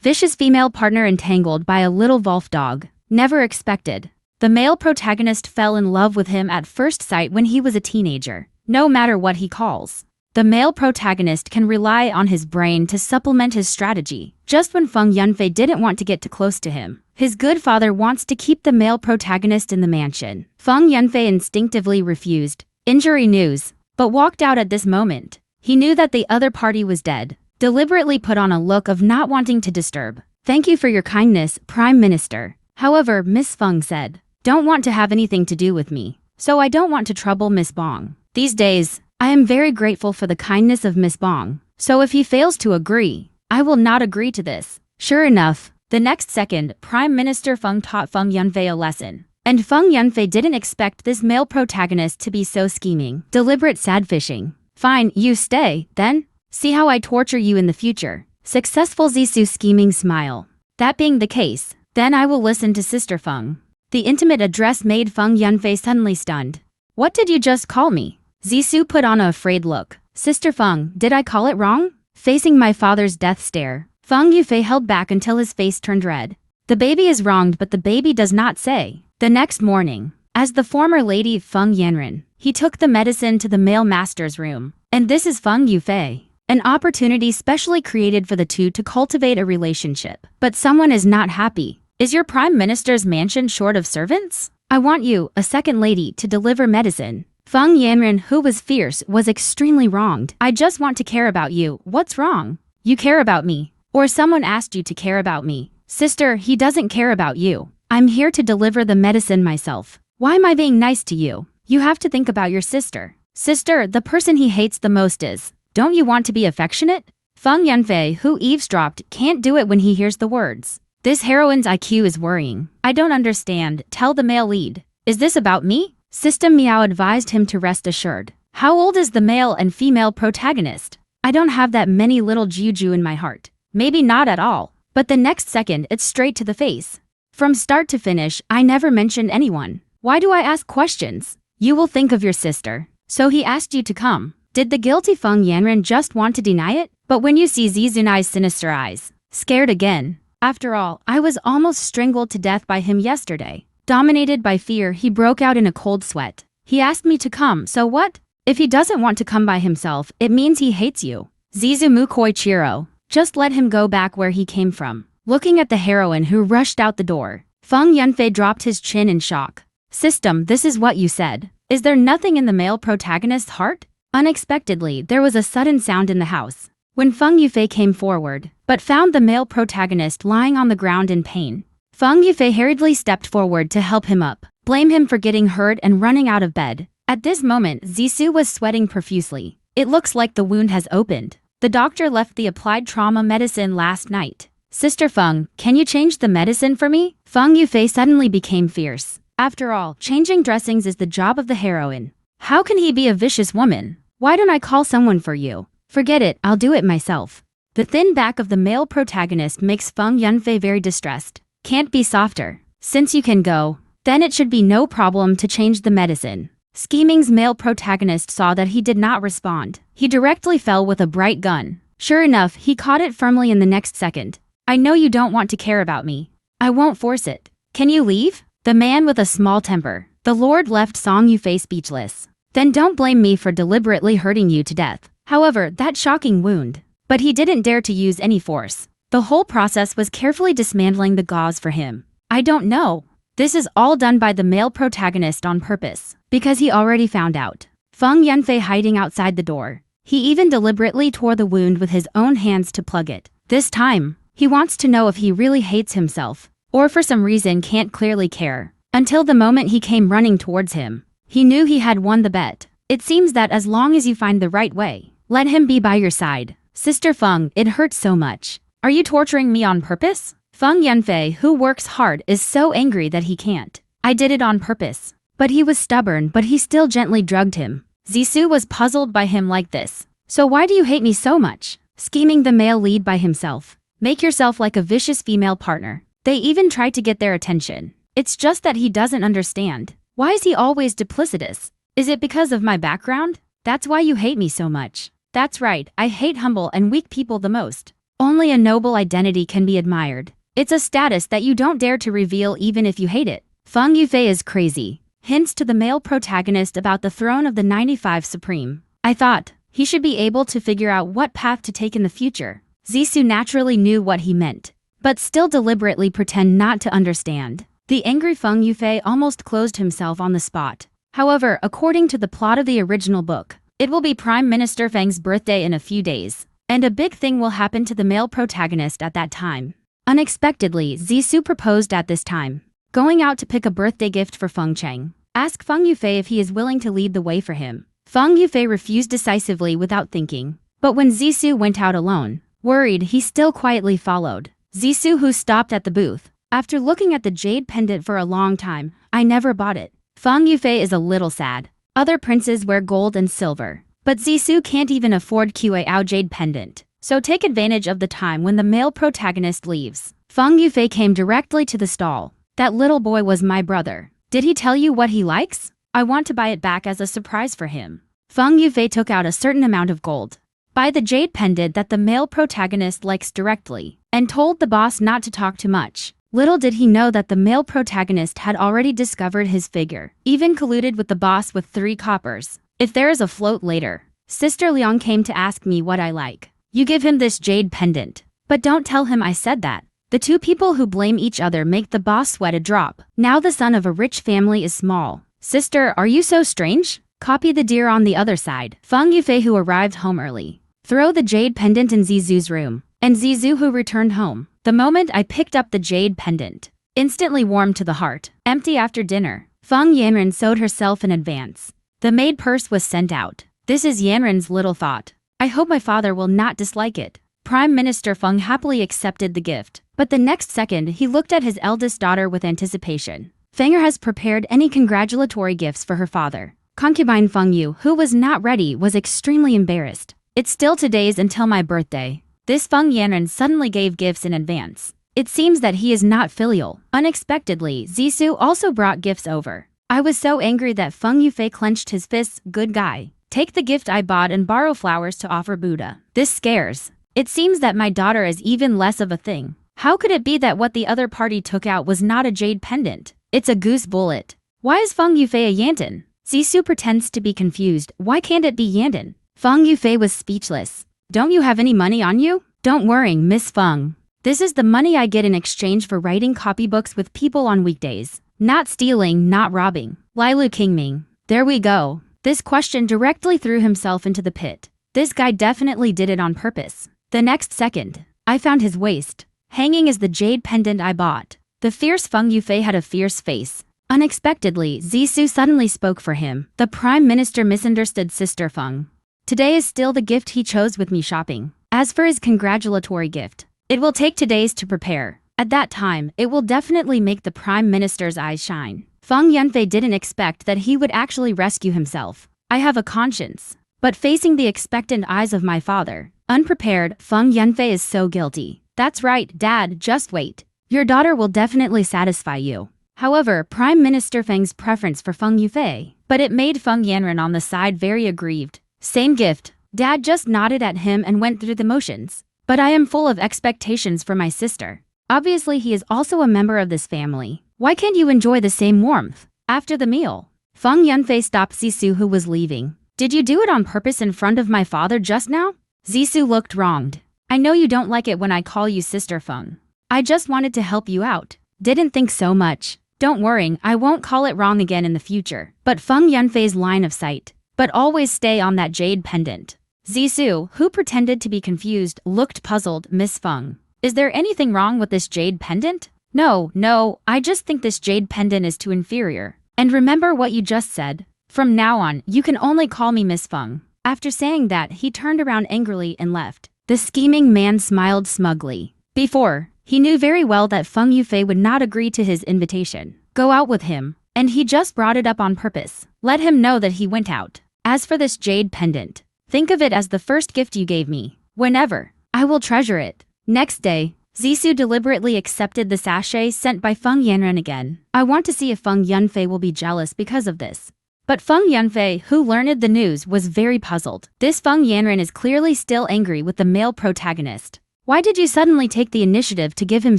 Vicious female partner entangled by a little wolf dog. Never expected. The male protagonist fell in love with him at first sight when he was a teenager. No matter what he calls, the male protagonist can rely on his brain to supplement his strategy. Just when Feng Yunfei didn't want to get too close to him, his good father wants to keep the male protagonist in the mansion. Feng Yunfei instinctively refused. Injury news, but walked out at this moment. He knew that the other party was dead. Deliberately put on a look of not wanting to disturb. Thank you for your kindness, Prime Minister. However, Miss Feng said, don't want to have anything to do with me, so I don't want to trouble Miss Bong. These days, I am very grateful for the kindness of Miss Bong, so if he fails to agree, I will not agree to this. Sure enough, the next second, Prime Minister Feng taught Feng Yunfei a lesson. And Feng Yunfei didn't expect this male protagonist to be so scheming. Deliberate sad fishing. Fine, you stay, then. See how I torture you in the future. Successful Zissou scheming smile. That being the case, then I will listen to Sister Feng. The intimate address made Feng Yunfei suddenly stunned. What did you just call me? Zissou put on a afraid look. Sister Feng, did I call it wrong? Facing my father's death stare, Feng Yunfei held back until his face turned red. The baby is wronged, but the baby does not say. The next morning, as the former lady Feng Yanren, he took the medicine to the male master's room. And this is Feng Yunfei. An opportunity specially created for the two to cultivate a relationship. But someone is not happy. Is your Prime Minister's mansion short of servants? I want you, a second lady, to deliver medicine. Feng Yanren, who was fierce, was extremely wronged. I just want to care about you. What's wrong? You care about me. Or someone asked you to care about me. Sister, he doesn't care about you. I'm here to deliver the medicine myself. Why am I being nice to you? You have to think about your sister. Sister, the person he hates the most is. Don't you want to be affectionate? Feng Yunfei, who eavesdropped, can't do it when he hears the words. This heroine's IQ is worrying. I don't understand. Tell the male lead. Is this about me? System Meow advised him to rest assured. How old is the male and female protagonist? I don't have that many little juju in my heart. Maybe not at all. But the next second, it's straight to the face. From start to finish, I never mentioned anyone. Why do I ask questions? You will think of your sister. So he asked you to come. Did the guilty Feng Yanren just want to deny it? But when you see Zizunai's sinister eyes, scared again. After all, I was almost strangled to death by him yesterday. Dominated by fear, he broke out in a cold sweat. He asked me to come, so what? If he doesn't want to come by himself, it means he hates you. Zizu Koichiro. Just let him go back where he came from. Looking at the heroine who rushed out the door, Feng Yunfei dropped his chin in shock. System, this is what you said. Is there nothing in the male protagonist's heart? Unexpectedly, there was a sudden sound in the house. When Feng Yunfei came forward, but found the male protagonist lying on the ground in pain, Feng Yunfei hurriedly stepped forward to help him up, blame him for getting hurt and running out of bed. At this moment, Zissou was sweating profusely. It looks like the wound has opened. The doctor left the applied trauma medicine last night. Sister Feng, can you change the medicine for me? Feng Yunfei suddenly became fierce. After all, changing dressings is the job of the heroine. How can he be a vicious woman? Why don't I call someone for you? Forget it, I'll do it myself. The thin back of the male protagonist makes Feng Yunfei very distressed. Can't be softer. Since you can go, then it should be no problem to change the medicine. Scheming's male protagonist saw that he did not respond. He directly fell with a bright gun. Sure enough, he caught it firmly in the next second. I know you don't want to care about me. I won't force it. Can you leave? The man with a small temper. The Lord left Song Yunfei speechless. Then don't blame me for deliberately hurting you to death. However, that shocking wound. But he didn't dare to use any force. The whole process was carefully dismantling the gauze for him. I don't know. This is all done by the male protagonist on purpose, because he already found out. Feng Yunfei hiding outside the door. He even deliberately tore the wound with his own hands to plug it. This time, he wants to know if he really hates himself, or for some reason can't clearly care. Until the moment he came running towards him. He knew he had won the bet. It seems that as long as you find the right way, let him be by your side. Sister Feng, it hurts so much. Are you torturing me on purpose? Feng Yunfei, who works hard, is so angry that he can't. I did it on purpose. But he was stubborn, but he still gently drugged him. Zissou was puzzled by him like this. So why do you hate me so much? Scheming the male lead by himself. Make yourself like a vicious female partner. They even tried to get their attention. It's just that he doesn't understand. Why is he always duplicitous? Is it because of my background? That's why you hate me so much. That's right, I hate humble and weak people the most. Only a noble identity can be admired. It's a status that you don't dare to reveal even if you hate it. Feng Yufei is crazy. Hints to the male protagonist about the throne of the 95 Supreme. I thought he should be able to figure out what path to take in the future. Zissou naturally knew what he meant, but still deliberately pretend not to understand. The angry Feng Yufei almost closed himself on the spot. However, according to the plot of the original book, it will be Prime Minister Feng's birthday in a few days, and a big thing will happen to the male protagonist at that time. Unexpectedly, Zissou proposed at this time, going out to pick a birthday gift for Feng Cheng. Ask Feng Yufei if he is willing to lead the way for him. Feng Yufei refused decisively without thinking, but when Zissou went out alone, worried, he still quietly followed. Zissou, who stopped at the booth, after looking at the jade pendant for a long time, I never bought it. Feng Yufei is a little sad. Other princes wear gold and silver, but Zissou can't even afford QAO jade pendant. So take advantage of the time when the male protagonist leaves. Feng Yufei came directly to the stall. That little boy was my brother. Did he tell you what he likes? I want to buy it back as a surprise for him. Feng Yufei took out a certain amount of gold. Buy the jade pendant that the male protagonist likes directly, and told the boss not to talk too much. Little did he know that the male protagonist had already discovered his figure, even colluded with the boss with 3 coppers. If there is a float later, Sister Liang came to ask me what I like. You give him this jade pendant, but don't tell him I said that. The two people who blame each other make the boss sweat a drop. Now the son of a rich family is small. Sister, are you so strange? Copy the deer on the other side. Feng Yufei, who arrived home early, throw the jade pendant in Zizou's room, and Zizou, who returned home. The moment I picked up the jade pendant, instantly warmed to the heart. Empty after dinner, Feng Yanren sewed herself in advance. The maid purse was sent out. This is Yanren's little thought. I hope my father will not dislike it. Prime Minister Feng happily accepted the gift, but the next second he looked at his eldest daughter with anticipation. Fenger has prepared any congratulatory gifts for her father. Concubine Feng Yu, who was not ready, was extremely embarrassed. It's still 2 days until my birthday. This Feng Yanren suddenly gave gifts in advance. It seems that he is not filial. Unexpectedly, Zissou also brought gifts over. I was so angry that Feng Yufei clenched his fists. Good guy. Take the gift I bought and borrow flowers to offer Buddha. This scares. It seems that my daughter is even less of a thing. How could it be that what the other party took out was not a jade pendant? It's a goose bullet. Why is Feng Yufei a Yanton? Zissou pretends to be confused. Why can't it be Yanton? Feng Yufei was speechless. Don't you have any money on you? Don't worry, Miss Feng. This is the money I get in exchange for writing copybooks with people on weekdays. Not stealing, not robbing. Lilu Qingming. There we go. This question directly threw himself into the pit. This guy definitely did it on purpose. The next second, I found his waist. Hanging is the jade pendant I bought. The fierce Feng Yufei had a fierce face. Unexpectedly, Zissou suddenly spoke for him. The Prime Minister misunderstood Sister Feng. Today is still the gift he chose with me shopping. As for his congratulatory gift, it will take 2 days to prepare. At that time, it will definitely make the Prime Minister's eyes shine. Feng Yunfei didn't expect that he would actually rescue himself. I have a conscience. But facing the expectant eyes of my father, unprepared, Feng Yunfei is so guilty. That's right, Dad, just wait. Your daughter will definitely satisfy you. However, Prime Minister Feng's preference for Feng Yufei, but it made Feng Yanren on the side very aggrieved. Same gift. Dad just nodded at him and went through the motions. But I am full of expectations for my sister. Obviously, he is also a member of this family. Why can't you enjoy the same warmth? After the meal, Feng Yunfei stopped Zissou, who was leaving. Did you do it on purpose in front of my father just now? Zissou looked wronged. I know you don't like it when I call you Sister Feng. I just wanted to help you out. Didn't think so much. Don't worry, I won't call it wrong again in the future. But Feng Yunfei's line of sight. But always stay on that jade pendant. Zissou, who pretended to be confused, looked puzzled. Miss Feng, is there anything wrong with this jade pendant? No, I just think this jade pendant is too inferior. And remember what you just said. From now on, you can only call me Miss Feng. After saying that, he turned around angrily and left. The scheming man smiled smugly. Before, he knew very well that Feng Yufei would not agree to his invitation. Go out with him. And he just brought it up on purpose. Let him know that he went out. As for this jade pendant, think of it as the first gift you gave me. Whenever, I will treasure it. Next day, Zissou deliberately accepted the sachet sent by Feng Yanren again. I want to see if Feng Yunfei will be jealous because of this. But Feng Yunfei, who learned the news, was very puzzled. This Feng Yanren is clearly still angry with the male protagonist. Why did you suddenly take the initiative to give him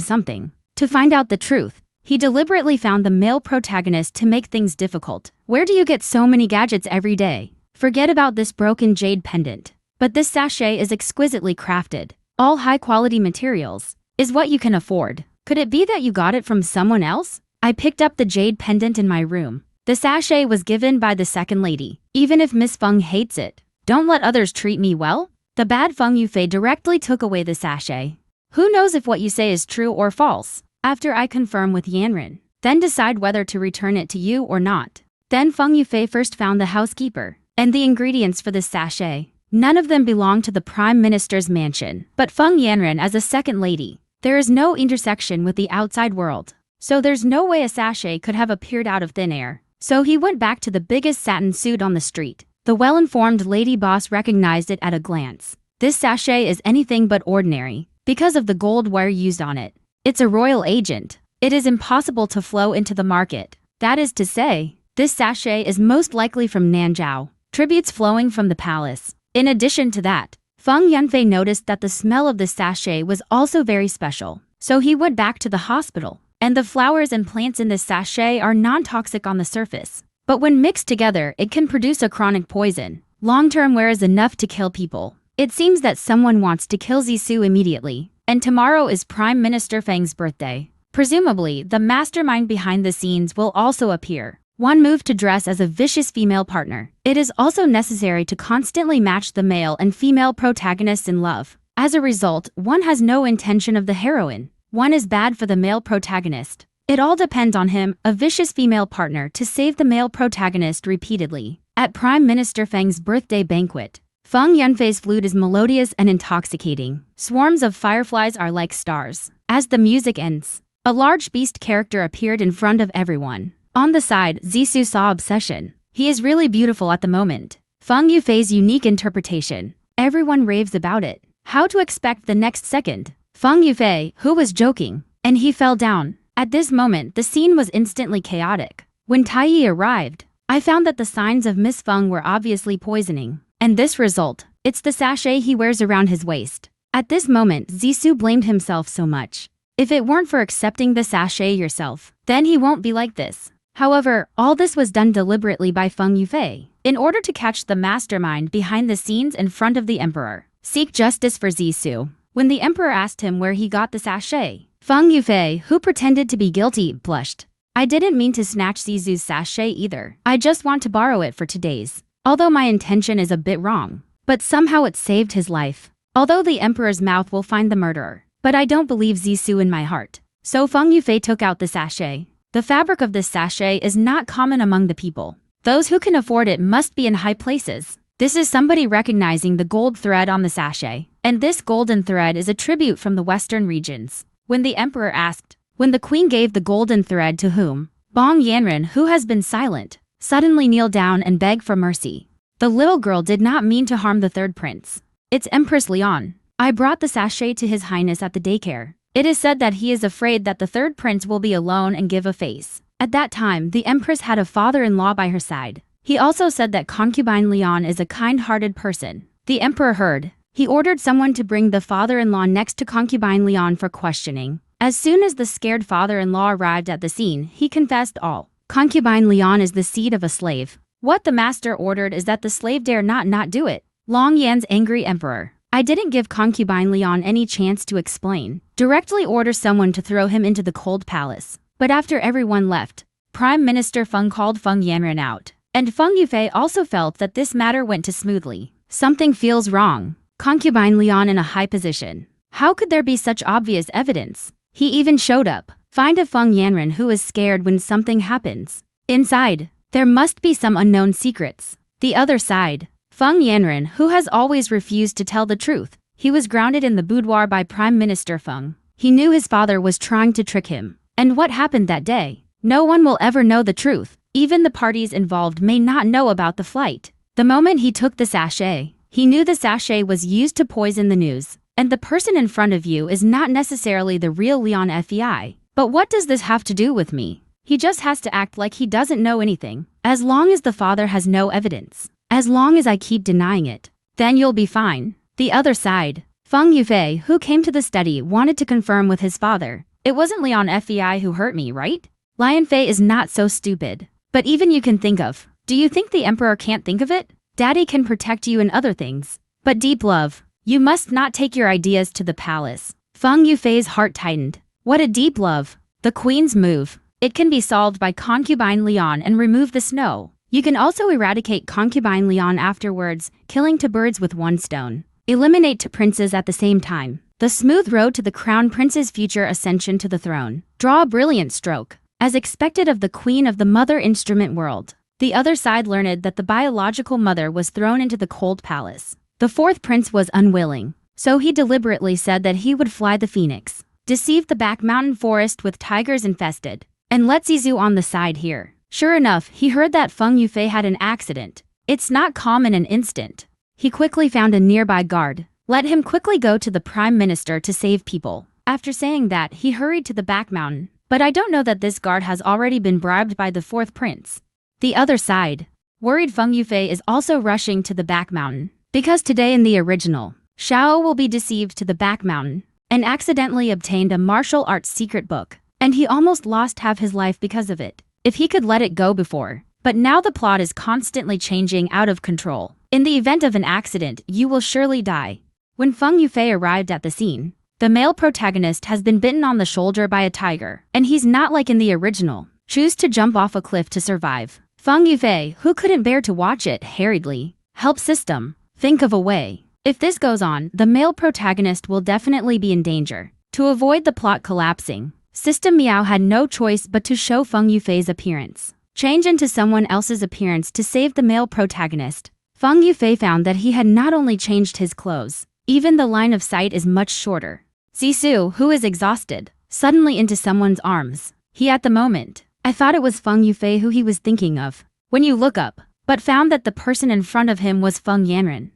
something? To find out the truth, he deliberately found the male protagonist to make things difficult. Where do you get so many gadgets every day? Forget about this broken jade pendant. But this sachet is exquisitely crafted. All high-quality materials. Is what you can afford. Could it be that you got it from someone else? I picked up the jade pendant in my room. The sachet was given by the second lady. Even if Miss Feng hates it, don't let others treat me well? The bad Feng Yufei directly took away the sachet. Who knows if what you say is true or false? After I confirm with Yanren, then decide whether to return it to you or not. Then Feng Yufei first found the housekeeper and the ingredients for this sachet. None of them belong to the Prime Minister's mansion. But Feng Yanren as a second lady, there is no intersection with the outside world. So there's no way a sachet could have appeared out of thin air. So he went back to the biggest satin suit on the street. The well-informed lady boss recognized it at a glance. This sachet is anything but ordinary, because of the gold wire used on it. It's a royal agent. It is impossible to flow into the market. That is to say, this sachet is most likely from Nanzhao. Tributes flowing from the palace. In addition to that, Feng Yunfei noticed that the smell of the sachet was also very special. So he went back to the hospital. And the flowers and plants in this sachet are non-toxic on the surface. But when mixed together, it can produce a chronic poison. Long-term wear is enough to kill people. It seems that someone wants to kill Zissou immediately. And tomorrow is Prime Minister Feng's birthday. Presumably, the mastermind behind the scenes will also appear. One move to dress as a vicious female partner. It is also necessary to constantly match the male and female protagonists in love. As a result, one has no intention of the heroine. One is bad for the male protagonist. It all depends on him, a vicious female partner, to save the male protagonist repeatedly. At Prime Minister Feng's birthday banquet, Feng Yunfei's flute is melodious and intoxicating. Swarms of fireflies are like stars. As the music ends, a large beast character appeared in front of everyone. On the side, Zissou saw obsession. He is really beautiful at the moment. Feng Yufei's unique interpretation. Everyone raves about it. How to expect the next second? Feng Yufei, who was joking, and he fell down. At this moment, the scene was instantly chaotic. When Taiyi arrived, I found that the signs of Miss Feng were obviously poisoning. And this result, it's the sachet he wears around his waist. At this moment, Zissou blamed himself so much. If it weren't for accepting the sachet yourself, then he won't be like this. However, all this was done deliberately by Feng Yufei, in order to catch the mastermind behind the scenes in front of the emperor. Seek justice for Zissou. When the emperor asked him where he got the sachet, Feng Yufei, who pretended to be guilty, blushed. I didn't mean to snatch Zissou's sachet either. I just want to borrow it for 2 days. Although my intention is a bit wrong. But somehow it saved his life. Although the emperor's mouth will find the murderer. But I don't believe Zissou in my heart. So Feng Yufei took out the sachet. The fabric of this sachet is not common among the people. Those who can afford it must be in high places. This is somebody recognizing the gold thread on the sachet. And this golden thread is a tribute from the western regions. When the emperor asked, when the queen gave the golden thread to whom? Bong Yanren, who has been silent, suddenly kneeled down and begged for mercy. The little girl did not mean to harm the third prince. It's Empress Leon. I brought the sachet to His Highness at the daycare. It is said that he is afraid that the third prince will be alone and give a face. At that time, the empress had a father-in-law by her side. He also said that concubine Leon is a kind-hearted person. The emperor heard. He ordered someone to bring the father-in-law next to concubine Leon for questioning. As soon as the scared father-in-law arrived at the scene, he confessed all. Concubine Leon is the seed of a slave. What the master ordered is that the slave dare not do it. Long Yan's angry emperor. I didn't give concubine Leon any chance to explain. Directly order someone to throw him into the cold palace. But after everyone left, Prime Minister Feng called Feng Yanren out. And Feng Yufei also felt that this matter went too smoothly. Something feels wrong. Concubine Leon in a high position. How could there be such obvious evidence? He even showed up. Find a Feng Yanren who is scared when something happens. Inside, there must be some unknown secrets. The other side, Feng Yanren, who has always refused to tell the truth. He was grounded in the boudoir by Prime Minister Feng. He knew his father was trying to trick him. And what happened that day? No one will ever know the truth. Even the parties involved may not know about the flight. The moment he took the sachet, he knew the sachet was used to poison the news. And the person in front of you is not necessarily the real Leon Fei. But what does this have to do with me? He just has to act like he doesn't know anything. As long as the father has no evidence. As long as I keep denying it. Then you'll be fine. The other side. Feng Yufei, who came to the study, wanted to confirm with his father. It wasn't Leon Fei who hurt me, right? Lion Fei is not so stupid. But even you can think of. Do you think the emperor can't think of it? Daddy can protect you in other things. But deep love. You must not take your ideas to the palace. Feng Yufei's heart tightened. What a deep love. The queen's move. It can be solved by concubine Leon and remove the snow. You can also eradicate concubine Leon afterwards, killing two birds with one stone. Eliminate two princes at the same time. The smooth road to the crown prince's future ascension to the throne. Draw a brilliant stroke. As expected of the queen of the mother instrument world. The other side learned that the biological mother was thrown into the cold palace. The fourth prince was unwilling. So he deliberately said that he would fly the phoenix. Deceived the back mountain forest with tigers infested. And let Zizu on the side here. Sure enough, he heard that Feng Yufei had an accident. It's not calm in an instant. He quickly found a nearby guard. Let him quickly go to the prime minister to save people. After saying that, he hurried to the back mountain. But I don't know that this guard has already been bribed by the fourth prince. The other side. Worried Feng Yufei is also rushing to the back mountain. Because today in the original, Shao will be deceived to the back mountain and accidentally obtained a martial arts secret book. And he almost lost half his life because of it. If he could let it go before. But now the plot is constantly changing out of control. In the event of an accident, you will surely die. When Feng Yufei arrived at the scene, the male protagonist has been bitten on the shoulder by a tiger. And he's not like in the original. Choose to jump off a cliff to survive. Feng Yufei, who couldn't bear to watch it, hurriedly. Help system. Think of a way. If this goes on, the male protagonist will definitely be in danger. To avoid the plot collapsing, System Miao had no choice but to show Feng Yufei's appearance. Change into someone else's appearance to save the male protagonist. Feng Yufei found that he had not only changed his clothes, even the line of sight is much shorter. Zisu, who is exhausted, suddenly into someone's arms. He at the moment, I thought it was Feng Yufei who he was thinking of. When you look up, but found that the person in front of him was Feng Yanren.